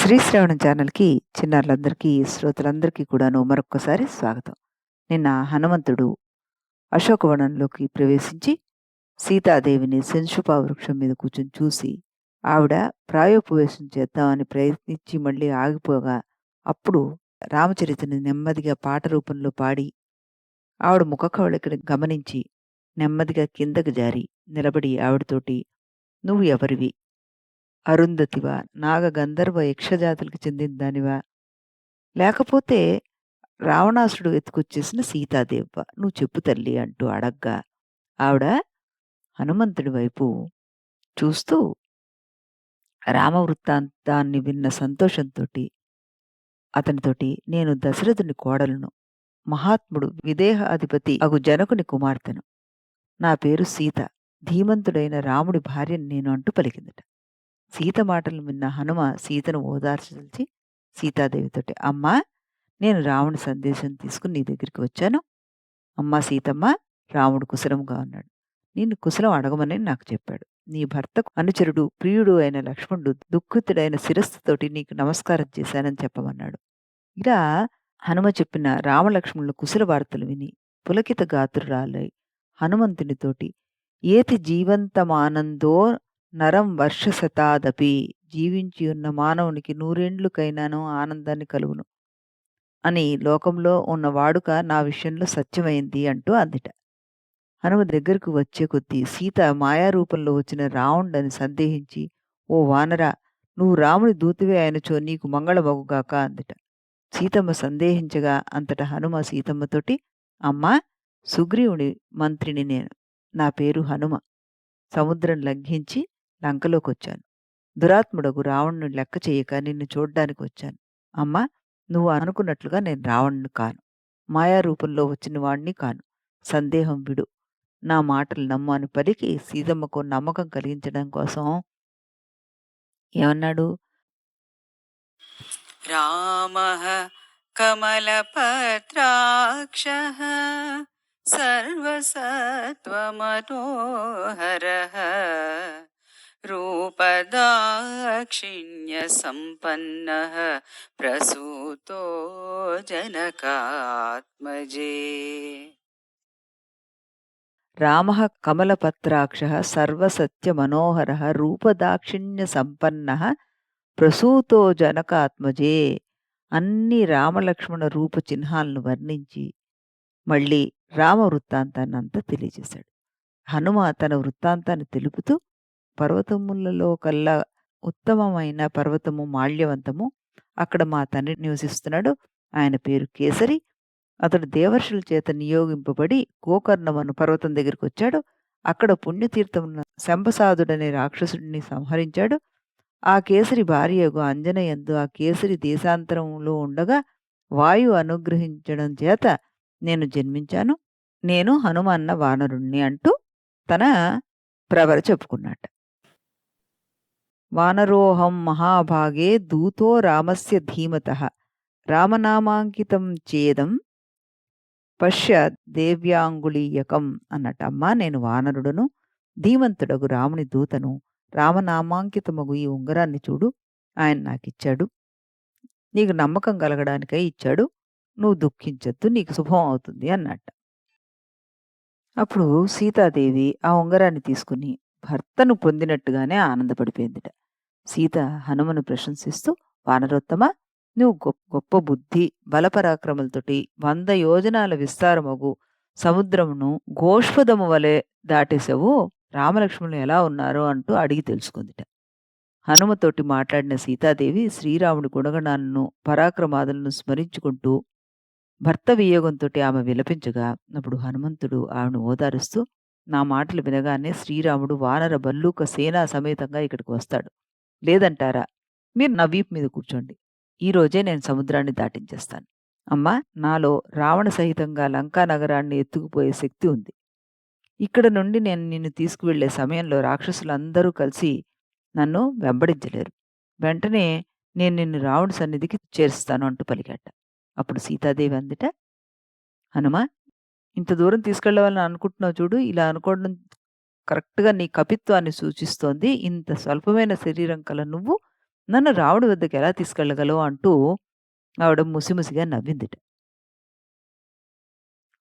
శ్రీశ్రవణం ఛానల్‌కి చిన్నారులందరికీ, శ్రోతలందరికీ కూడాను మరొక్కసారి స్వాగతం. నిన్న హనుమంతుడు అశోకవనంలోకి ప్రవేశించి సీతాదేవిని శంషుపా వృక్షం మీద కూర్చొని చూసి, ఆవిడ ప్రాయోపవేశం చేద్దామని ప్రయత్నించి మళ్ళీ ఆగిపోగా, అప్పుడు రామచరితని నెమ్మదిగా పాట రూపంలో పాడి, ఆవిడ ముఖ కవళికని గమనించి నెమ్మదిగా కిందకి జారి నిలబడి ఆవిడతోటి "నువ్వు ఎవరివి? అరుంధతివా? నాగ గంధర్వ యక్షజాతులకు చెందిన దానివా? లేకపోతే రావణాసురుడు ఎత్తుకొచ్చేసిన సీతాదేవివా? నువ్వు చెప్పు తల్లి" అంటూ అడగ్గా, ఆవిడ హనుమంతుడి వైపు చూస్తూ రామవృత్తాంతాన్ని విన్న సంతోషంతోటి అతనితోటి, "నేను దశరథుని కోడలును. మహాత్ముడు విదేహ అధిపతి అగు జనకుని కుమార్తెను. నా పేరు సీత. ధీమంతుడైన రాముడి భార్యను నేను" అంటూ పలికిందట. సీత మాటలు విన్న హనుమ సీతను ఓదార్చదలిచి సీతాదేవితోటి, "అమ్మా, నేను రాముని సందేశం తీసుకుని నీ దగ్గరికి వచ్చాను. అమ్మా సీతమ్మ, రాముడు కుశలముగా ఉన్నాడు. నిన్ను కుశలం అడగమని నాకు చెప్పాడు. నీ భర్తకు అనుచరుడు ప్రియుడు అయిన లక్ష్మణుడు దుఃఖితుడైన శిరస్సుతోటి నీకు నమస్కారం చేశానని చెప్పమన్నాడు." ఇలా హనుమ చెప్పిన రామలక్ష్మణుల కుశల వార్తలు విని పులకిత గాత్రురాలై హనుమంతునితోటి, "ఏతి జీవంతమానందో నరం వర్షశతాదపి." జీవించి ఉన్న మానవునికి నూరేండ్లుకైనాను ఆనందాన్ని కలుగును అని లోకంలో ఉన్న వాడుక నా విషయంలో సత్యమైంది అంటూ అందిట. హనుమ దగ్గరకు వచ్చే కొద్దీ సీత మాయారూపంలో వచ్చిన రావణుడని సందేహించి, "ఓ వానరా, నువ్వు రాముని దూతవే అయినచో నీకు మంగళమగుగాక" అందిట. సీతమ్మ సందేహించగా అంతటా హనుమ సీతమ్మతోటి, "అమ్మా, సుగ్రీవుని మంత్రిని నేను. నా పేరు హనుమ. సముద్రం లంఘించి లంకలోకొచ్చాను. దురాత్ముడగు రావణుని లెక్క చేయక నిన్ను చూడ్డానికి వచ్చాను. అమ్మా, నువ్వు అనుకున్నట్లుగా నేను రావణుని కాను. మాయారూపంలో వచ్చిన వాణ్ణి కాను. సందేహం విడు. నా మాటలు నమ్ము" అని పలికి సీతమ్మకు నమ్మకం కలిగించడం కోసం ఏమన్నాడు? రామః కమలపత్రాక్షః సర్వసత్వమనోహరః రూపదాక్షిణ్యసంపన్నః ప్రసూతో జనకాత్మజే. రామః కమలపత్రాక్షః సర్వసత్యమనోహరః రూపదాక్షిణ్యసంపన్నః ప్రసూతో జనకాత్మజే. అన్ని రామలక్ష్మణ రూప చిహ్నాలను వర్ణించి మళ్ళీ రామ వృత్తాంతాన్నంతా తెలియజేశాడు. హనుమ తన వృత్తాంతాన్ని తెలుపుతూ, పర్వతములలో కల్లా ఉత్తమమైన పర్వతము మాల్యవంతము. అక్కడ మా తండ్రి నివసిస్తున్నాడు. ఆయన పేరు కేసరి. అతడు దేవర్షుల చేత నియోగింపబడి గోకర్ణమను పర్వతం దగ్గరికొచ్చాడు. అక్కడ పుణ్యతీర్థమున శంబసాదుడనే రాక్షసుడిని సంహరించాడు. ఆ కేసరి భార్యయగు అంజనయందు ఆ కేసరి దేశాంతరములో ఉండగా వాయువు అనుగ్రహించడం చేత నేను జన్మించాను. నేను హనుమ అన్న వానరుణ్ణి అంటూ తన ప్రవర చెప్పుకున్నట్ట. వానరోహం మహాభాగే దూతో రామస్య ధీమతః రామనామాంకితం చేదం పశ్య దేవ్యాంగుళీయకం అన్నట్టు. అమ్మా, నేను వానరుడను, ధీమంతుడగు రాముని దూతను. రామనామాంకితమగు ఈ ఉంగరాన్ని చూడు. ఆయన నాకిచ్చాడు. నీకు నమ్మకం కలగడానికై ఇచ్చాడు. నువ్వు దుఃఖించొద్దు, నీకు శుభం అవుతుంది అన్నట్ట. అప్పుడు సీతాదేవి ఆ ఉంగరాన్ని తీసుకుని భర్తను పొందినట్టుగానే ఆనందపడిపోయిందిట. సీత హనుమను ప్రశంసిస్తూ, "వానరోత్తమ, నువ్వు గొప్ప బుద్ధి బలపరాక్రమలతోటి 100 యోజనాల విస్తారమగు సముద్రమును గోష్పదము వలె దాటేశావు. రామలక్ష్మణులు ఎలా ఉన్నారో" అంటూ అడిగి తెలుసుకుందిట. హనుమతోటి మాట్లాడిన సీతాదేవి శ్రీరాముడి గుణగణాలను పరాక్రమాదులను స్మరించుకుంటూ భర్త వియోగంతోటి ఆమె విలపించగా, అప్పుడు హనుమంతుడు ఆమెను ఓదారుస్తూ, "నా మాటలు వినగానే శ్రీరాముడు వానర భల్లూక సేనా సమేతంగా ఇక్కడికి వస్తాడు. లేదంటారా? మీరు నా వీపు మీద కూర్చోండి. ఈ రోజే నేను సముద్రాన్ని దాటించేస్తాను. అమ్మా, నాలో రావణ సహితంగా లంకా నగరాన్ని ఎత్తుకుపోయే శక్తి ఉంది. ఇక్కడ నుండి నేను నిన్ను తీసుకువెళ్ళే సమయంలో రాక్షసులందరూ కలిసి నన్ను వెంబడించలేరు. వెంటనే నేను నిన్ను రావణుడి సన్నిధికి చేరుస్తాను" అంటూ పలికాట. అప్పుడు సీతాదేవి అందిట, "హనుమ, ఇంత దూరం తీసుకెళ్ళవాలని అనుకుంటున్నావు చూడు. ఇలా అనుకోవడం కరెక్ట్‌గా నీ కపిత్వాన్ని సూచిస్తోంది. ఇంత స్వల్పమైన శరీరం కల నువ్వు నన్ను రాముడి వద్దకెలా తీసుకెళ్ళగలవు అంటూ ఆవిడ ముసిముసిగా నవ్విందిట.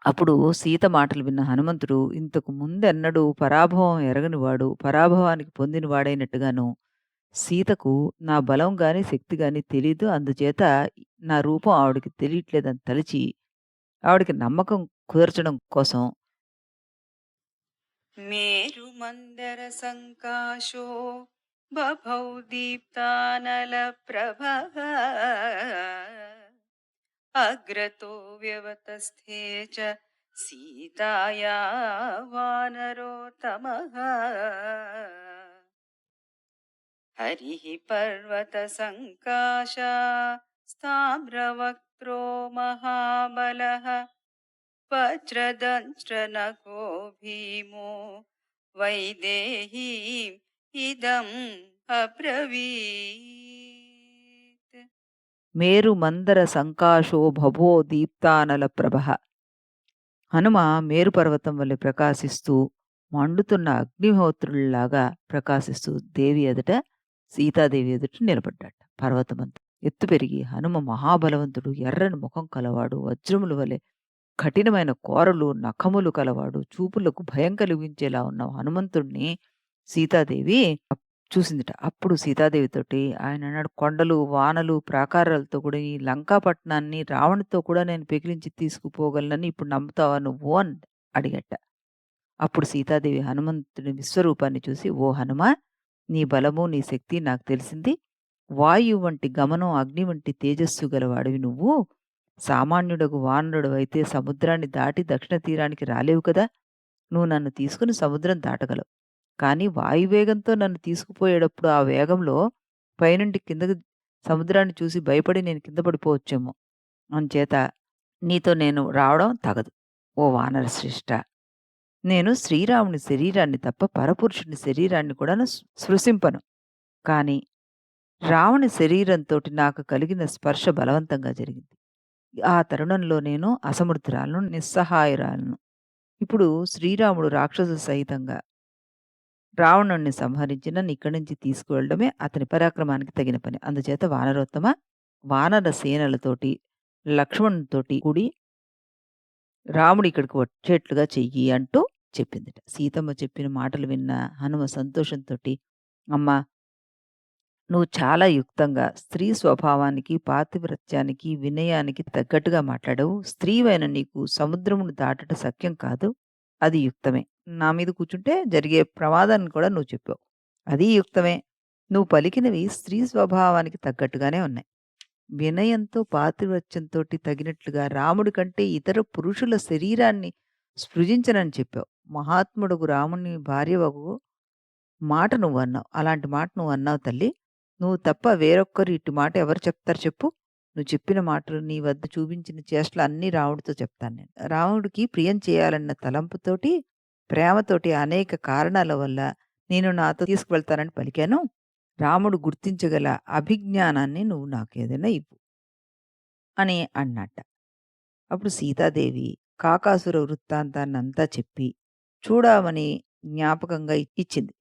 అప్పుడు సీత మాటలు విన్న హనుమంతుడు ఇంతకు ముందెన్నడూ పరాభవం ఎరగనివాడు, పరాభవానికి పొందినవాడైనట్టుగాను, సీతకు నా బలం గాని, శక్తి గాని తెలీదు. అందుచేత నా రూపం ఆవిడకి తెలియట్లేదని తలచి, ఆవిడకి నమ్మకం కుదర్చడం కోసం మేరుమందర సంకాశో బభౌ దీప్తానల ప్రభః అగ్రతో వ్యవతస్థే చ సీతాయా వానరోత్తమః హరిః పర్వతసంకాశస్తామ్రవక్త్రో మహాబలః వజ్రదంశ్రనఖో భీమో వైదేహీం ఇదం అబ్రవీత్. మేరు మందర సంకాశో భభో దీప్తానల ప్రభః. హనుమ మేరు పర్వతం వలె ప్రకాశిస్తూ, మండుతున్న అగ్నిహోత్రుల్లాగా ప్రకాశిస్తూ దేవి ఎదుట, సీతాదేవి ఎదుట నిలబడ్డాడు. పర్వతమంత ఎత్తు పెరిగి హనుమ మహాబలవంతుడు, ఎర్రని ముఖం కలవాడు, వజ్రముల వలె కఠినమైన కోరలు, నఖములు కలవాడు, చూపులకు భయం కలిగించేలా ఉన్న హనుమంతుడిని సీతాదేవి చూసిందిట. అప్పుడు సీతాదేవితోటి ఆయనన్నాడు, "కొండలు, వానలు, ప్రాకారాలతో కూడా ఈ లంకా పట్టణాన్ని రావణుడితో కూడా నేను పెకిలించి తీసుకుపోగలనని ఇప్పుడు నమ్ముతావా నువ్వు?" అని అడిగట. అప్పుడు సీతాదేవి హనుమంతుడి విశ్వరూపాన్ని చూసి, "ఓ హనుమా! నీ బలము, నీ శక్తి నాకు తెలిసింది. వాయువు వంటి గమనం, అగ్ని వంటి తేజస్సు గలవాడివి నువ్వు. సామాన్యుడగు వానరుడవైతే సముద్రాన్ని దాటి దక్షిణ తీరానికి రాలేవు కదా! నువ్వు నన్ను తీసుకుని సముద్రం దాటగలవు. కానీ వాయువేగంతో నన్ను తీసుకుపోయేటప్పుడు ఆ వేగంలో పైనుండి కిందకి సముద్రాన్ని చూసి భయపడి నేను కింద పడిపోవచ్చేమో. అంచేత నీతో నేను రావడం తగదు. ఓ వానర శ్రేష్ట! నేను శ్రీరాముని శరీరాన్ని తప్ప పరపురుషుని శరీరాన్ని కూడాను స్పృశింపను. కానీ రావణి శరీరంతోటి నాకు కలిగిన స్పర్శ బలవంతంగా జరిగింది. ఆ తరుణంలో నేను అసమర్థురాలను, నిస్సహాయురాలను. ఇప్పుడు శ్రీరాముడు రాక్షస సహితంగా రావణుణ్ణి సంహరించి నన్ను ఇక్కడి నుంచి తీసుకువెళ్ళడమే అతని పరాక్రమానికి తగిన పని. అందుచేత వానరోత్తమ, వానర సేనలతోటి, లక్ష్మణునితోటి కూడి రాముడు ఇక్కడికి వచ్చేట్లుగా చెయ్యి అంటూ చెప్పిందిట. సీతమ్మ చెప్పిన మాటలు విన్న హనుమ సంతోషంతోటి, "అమ్మా! నువ్వు చాలా యుక్తంగా స్త్రీ స్వభావానికి, పాతివ్రత్యానికి, వినయానికి తగ్గట్టుగా మాట్లాడావు. స్త్రీవైన నీకు సముద్రమును దాటట శక్యం కాదు. అది యుక్తమే. నా మీద కూర్చుంటే జరిగే ప్రమాదాన్ని కూడా నువ్వు చెప్పావు. అది యుక్తమే. నువ్వు పలికినవి స్త్రీ స్వభావానికి తగ్గట్టుగానే ఉన్నాయి. వినయంతో, పాతివ్రత్యంతోటి తగినట్లుగా రాముడి కంటే ఇతర పురుషుల శరీరాన్ని స్పృజించనని చెప్పావు. మహాత్ముడుగు రాముని భార్యవగు మాట నువ్వన్నావు. అలాంటి మాట నువ్వన్నావు తల్లి. నువ్వు తప్ప వేరొక్కరు ఇట్టి మాట ఎవరు చెప్తారు చెప్పు? నువ్వు చెప్పిన మాటలు, నీ వద్ద చూపించిన చేష్టలు అన్నీ రాముడితో చెప్తాను నేను. రాముడికి ప్రియం చేయాలన్న తలంపుతోటి, ప్రేమతోటి అనేక కారణాల వల్ల నేను నాతో తీసుకువెళ్తానని పలికాను. రాముడు గుర్తించగల అభిజ్ఞానాన్ని నువ్వు నాకేదైనా ఇవ్వు" అని అన్నట్ట. అప్పుడు సీతాదేవి కాకాసుర వృత్తాంతాన్నంతా చెప్పి చూడామణి జ్ఞాపకంగా ఇచ్చింది.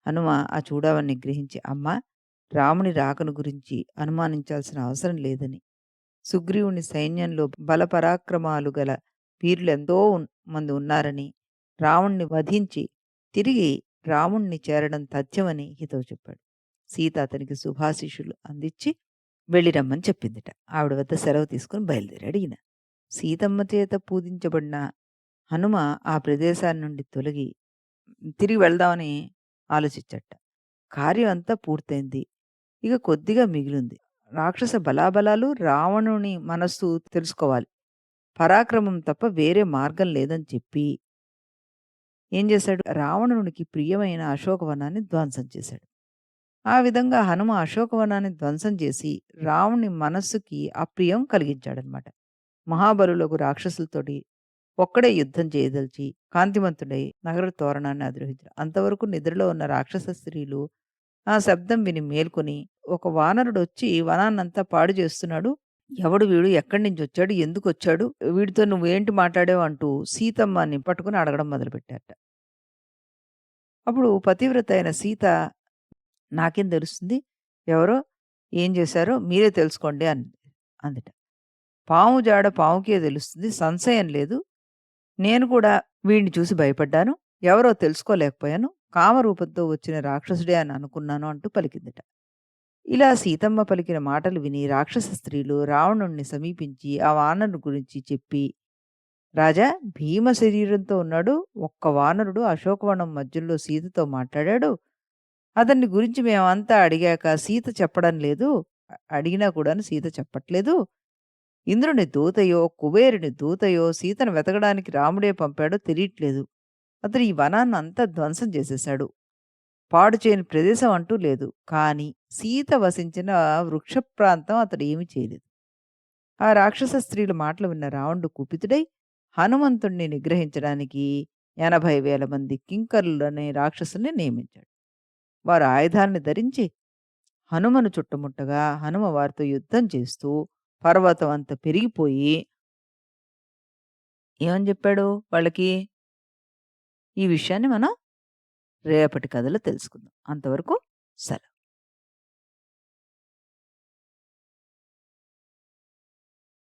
హనుమ ఆ చూడామణిని గ్రహించి, "అమ్మా! రాముని రాకను గురించి అనుమానించాల్సిన అవసరం లేదని, సుగ్రీవుని సైన్యంలో బలపరాక్రమాలు గల వీరులెంతో మంది ఉన్నారని, రావణ్ణి వధించి తిరిగి రాముణ్ణి చేరడం తథ్యమని" హితవు చెప్పాడు. సీత అతనికి శుభాశీషులు అందించి వెళ్ళి రమ్మని చెప్పిందిట. ఆవిడ వద్ద సెలవు తీసుకుని బయలుదేరాడు ఈయన. సీతమ్మ చేత పూజించబడిన హనుమ ఆ ప్రదేశాన్ని నుండి తొలగి తిరిగి వెళ్దామని ఆలోచించట. కార్యం అంతా పూర్తయింది. ఇక కొద్దిగా మిగిలుంది. రాక్షస బలాబలాలు, రావణుని మనస్సు తెలుసుకోవాలి. పరాక్రమం తప్ప వేరే మార్గం లేదని చెప్పి ఏం చేశాడు? రావణునికి ప్రియమైన అశోకవనాన్ని ధ్వంసం చేశాడు. ఆ విధంగా హనుమ అశోకవనాన్ని ధ్వంసం చేసి రావణుని మనస్సుకి అప్రియం కలిగించాడనమాట. మహాబలులకు రాక్షసులతోటి ఒక్కడే యుద్ధం చేయదలిచి కాంతిమంతుడై నగర తోరణాన్ని అధిరోహించాడు. అంతవరకు నిద్రలో ఉన్న రాక్షస స్త్రీలు ఆ శబ్దం విని మేల్కొని, ఒక వానరుడొచ్చి వనాన్నంతా పాడు చేస్తున్నాడు. ఎవడు వీడు? ఎక్కడి నుంచొచ్చాడు? ఎందుకొచ్చాడు? వీడితో నువ్వేంటి మాట్లాడావు? అంటూ సీతమ్మని పట్టుకొని అడగడం మొదలుపెట్టారట. అప్పుడు పతివ్రత అయిన సీత, "నాకేం తెలుస్తుంది? ఎవరో ఏం చేశారో మీరే తెలుసుకోండి అందుట. పాము జాడ పాముకే తెలుస్తుంది. సంశయం లేదు. నేను కూడా వీడిని చూసి భయపడ్డాను. ఎవరో తెలుసుకోలేకపోయాను. కామరూపంతో వచ్చిన రాక్షసుడే అని అనుకున్నాను అంటూ పలికిందట. ఇలా సీతమ్మ పలికిన మాటలు విని రాక్షస స్త్రీలు రావణుణ్ణి సమీపించి ఆ వానరుని గురించి చెప్పి, రాజా, భీమ శరీరంతో ఉన్నాడు. ఒక్క వానరుడు అశోకవనం మధ్యలో సీతతో మాట్లాడాడు. అతన్ని గురించి మేమంతా అడిగాక సీత చెప్పడం లేదు. అడిగినా కూడాను సీత చెప్పట్లేదు. ఇంద్రుని దూతయో, కుబేరుని దూతయో సీతను వెతకడానికి రాముడే పంపాడో తెలియట్లేదు. అతను ఈ వనాన్నంతా ధ్వంసం చేసేశాడు. పాడు చేయని ప్రదేశం అంటూ లేదు. కానీ సీత వసించిన వృక్ష ప్రాంతం అతడు ఏమీ చేయలేదు. ఆ రాక్షస స్త్రీల మాటలు విన్న రావణుడు కుపితుడై హనుమంతుణ్ణి నిగ్రహించడానికి 80,000 మంది కింకరులనే రాక్షసుల్ని నియమించాడు. వారు ఆయుధాల్ని ధరించి హనుమను చుట్టుముట్టగా హనుమ వారితో యుద్ధం చేస్తూ పర్వతం అంత పెరిగిపోయి ఏమని చెప్పాడు వాళ్ళకి? ఈ విషయాన్ని మనం రేపటి కథలో తెలుసుకుందాం. అంతవరకు సెలవు.